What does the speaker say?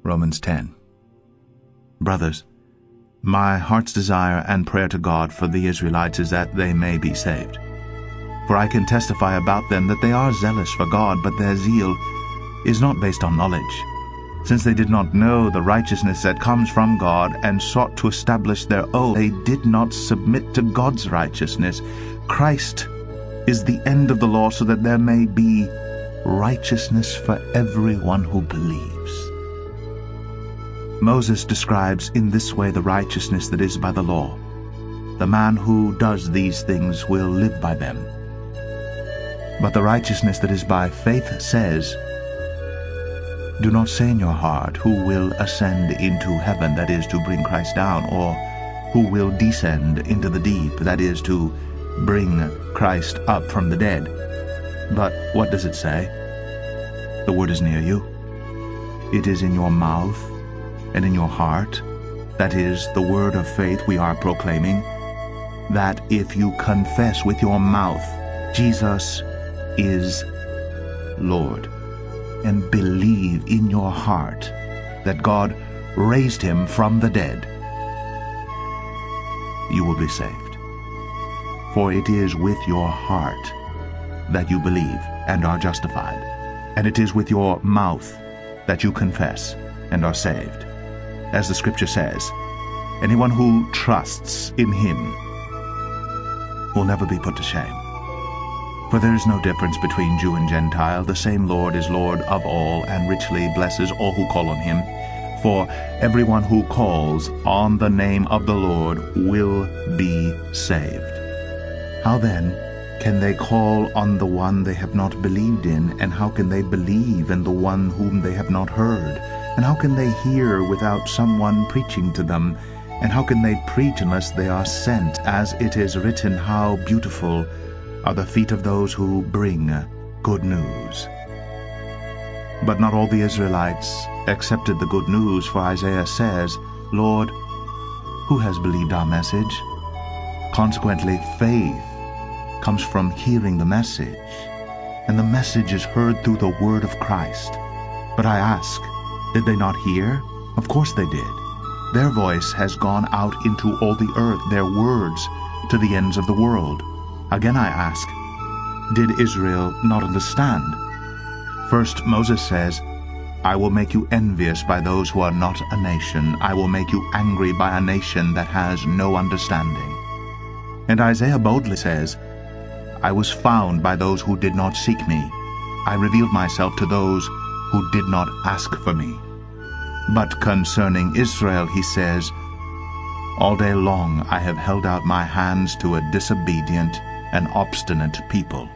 Romans 10. Brothers, my heart's desire and prayer to God for the Israelites is that they may be saved. For I can testify about them that they are zealous for God, but their zeal is not based on knowledge, since they did not know the righteousness that comes from God and sought to establish their own. They did not submit to God's righteousness. Christ is the end of the law, so that there may be righteousness for everyone who believes. Moses describes in this way the righteousness that is by the law. The man who does these things will live by them. But the righteousness that is by faith says, do not say in your heart, who will ascend into heaven, that is, to bring Christ down, or who will descend into the deep, that is, to bring Christ up from the dead. But what does it say? The word is near you. It is in your mouth and in your heart. That is the word of faith we are proclaiming, that if you confess with your mouth Jesus is Lord, and believe in your heart that God raised him from the dead, you will be saved. For it is with your heart that you believe and are justified, and it is with your mouth that you confess and are saved. As the scripture says, anyone who trusts in him will never be put to shame. For there is no difference between Jew and Gentile. The same Lord is Lord of all, and richly blesses all who call on him. For everyone who calls on the name of the Lord will be saved. How then can they call on the one they have not believed in? And how can they believe in the one whom they have not heard? And how can they hear without someone preaching to them? And how can they preach unless they are sent? As it is written, how beautiful are the feet of those who bring good news. But not all the Israelites accepted the good news, for Isaiah says, Lord, who has believed our message? Consequently, faith comes from hearing the message, and the message is heard through the word of Christ. But I ask, did they not hear? Of course they did. Their voice has gone out into all the earth, their words to the ends of the world. Again I ask, did Israel not understand? First Moses says, I will make you envious by those who are not a nation. I will make you angry by a nation that has no understanding. And Isaiah boldly says, I was found by those who did not seek me. I revealed myself to those who did not ask for me. But concerning Israel, he says, all day long I have held out my hands to a disobedient and obstinate people.